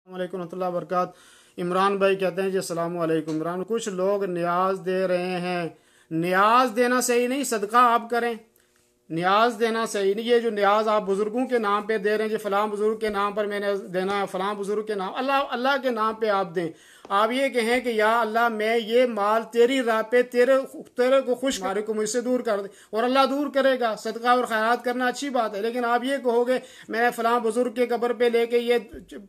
वालेकुम रहमतुल्लाहि व बरकातहू। इमरान भाई कहते हैं जी अस्सलाम वालेकुम। इमरान, कुछ लोग न्याज दे रहे हैं, न्याज देना सही नहीं, सदका आप करें। न्याज देना सही नहीं, ये जो न्याज आप बुजुर्गों के नाम पे दे रहे हैं जी, फलां बुजुर्ग के नाम पर मैंने देना है, फलां बुजुर्ग के नाम, अल्लाह अल्लाह के नाम पे आप दें। आप ये कहें कि या अल्लाह मैं ये माल तेरी राह पे तेरे को खुश मारे को मुझसे दूर कर दे, और अल्लाह दूर करेगा। सदका और खैरात करना अच्छी बात है, लेकिन आप ये कहोगे मैंने फलां बुजुर्ग के कब्र पे लेके ये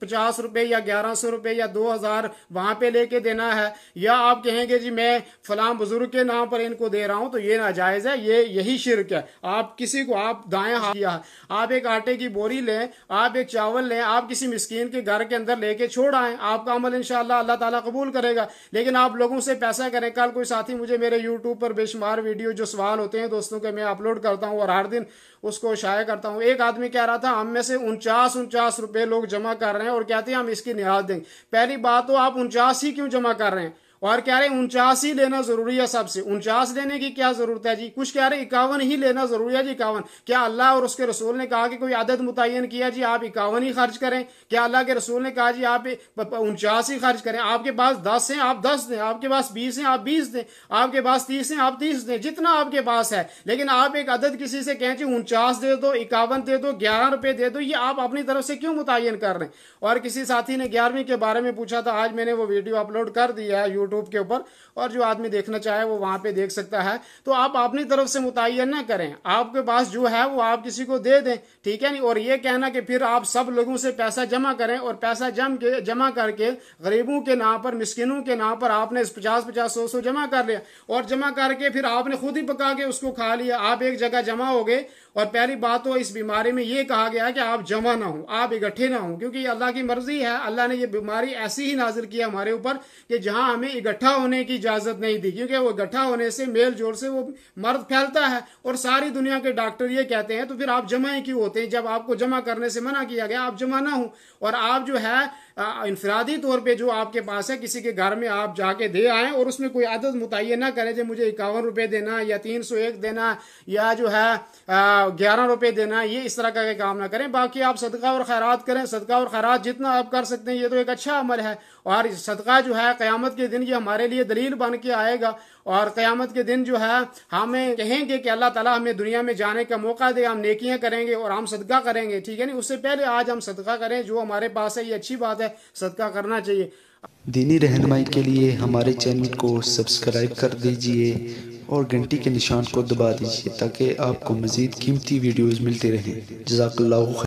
50 रुपए या 1100 रुपए या 2000 वहां पे लेके देना है, या आप कहेंगे जी मैं फलां बुजुर्ग के नाम पर इनको दे रहा हूं, तो ये नाजायज है, ये यही शिरक है। आप किसी को आप दाएं हाथ किया, आप एक आटे की बोरी लें, आप एक चावल लें, आप किसी मिस्कीन के घर के अंदर लेके छोड़ आए, आपका अमल इंशाअल्लाह अल्लाह ताला कबूल करेगा। लेकिन आप लोगों से पैसा करें। कल कोई साथी मुझे मेरे यूट्यूब पर बेशुमार वीडियो जो सवाल होते हैं दोस्तों के मैं अपलोड करता हूं और हर दिन उसको शाया करता हूं। एक आदमी कह रहा था हम में से 49 रुपए लोग जमा कर रहे हैं और कहते हैं हम इसकी न्याज देंगे। पहली बात तो आप 49 ही क्यों जमा कर रहे हैं, और कह रहे 49 ही लेना जरूरी है सबसे। 49 लेने की क्या जरूरत है जी? कुछ कह रहे 51 ही लेना जरूरी है जी। 51 क्या अल्लाह और उसके रसूल ने कहा कि कोई आदत मुतय्यन किया जी आप 51 ही खर्च करें? क्या अल्लाह के रसूल ने कहा जी आप 49 ही खर्च करें? आपके पास 10 हैं आप 10 दें, आपके पास 20 हैं आप 20 दें, आपके पास 30 हैं आप 30 दें, जितना आपके पास है। लेकिन आप एक आदत किसी से कहें जी 49 दे दो, 51 दे दो, 11 रुपए दे दो, ये आप अपनी तरफ से क्यों मुतय्यन कर रहे हैं? और किसी साथी ने 11वीं के बारे में पूछा था, आज मैंने वो वीडियो अपलोड कर दिया है यूट्यूब के ऊपर, और जो आदमी देखना चाहे वो वहां पे देख सकता है। तो आप अपनी तरफ से मुतय्यन ना करें, आपके पास जो है वो आप किसी को दे दें, ठीक है नहीं। और ये कहना कि फिर आप सब लोगों से पैसा जमा करें, और पैसा जमा करके गरीबों के नाम पर, मिस्किनों के नाम पर आपने 50-50 100 जमा कर लिया, और जमा करके फिर आपने खुद ही पका के उसको खा लिया। आप एक जगह जमा हो गए, और पहली बात तो इस बीमारी में ये कहा गया है कि आप जमा ना हो, आप इकट्ठे ना हो, क्योंकि अल्लाह की मर्जी है। अल्लाह ने ये बीमारी ऐसी ही नाजिल की हमारे ऊपर कि जहां हमें इकट्ठा होने की इजाजत नहीं दी, क्योंकि वो इकट्ठा होने से मेल जोल से वो मर्द फैलता है, और सारी दुनिया के डॉक्टर ये कहते हैं। तो फिर आप जमा ही क्यों होते हैं? जब आपको जमा करने से मना किया गया आप जमा ना हो। और आप जो है इंफरादी तौर पे जो आपके पास है किसी के घर में आप जाके दे आए, और उसमें कोई आदत मुतय्यन ना करें जो मुझे 51 रुपए देना या 301 देना या जो है 11 रुपए देना, ये इस तरह का काम ना करें। बाकी आप सदका और खैरात करें। सदका और खैरात जितना आप कर सकते हैं ये तो एक अच्छा अमल है, और सदका जो है क़यामत के दिन ये हमारे लिए दलील बन के आएगा। और क़यामत के दिन जो है हमें कहेंगे कि अल्लाह ताला हमें दुनिया में जाने का मौका दे, हम नेकियां करेंगे और हम सदका करेंगे, ठीक है नहीं। उससे पहले आज हम सदका करें, जो हमारे पास है ये अच्छी बात है, सदका करना चाहिए। दीनी रहनुमाई के लिए हमारे चैनल को सब्सक्राइब कर दीजिए और घंटी के निशान को दबा दीजिए ताकि आपको मज़ीद कीमती वीडियोज़ मिलते रहें। जज़ाकल्लाहु खैर।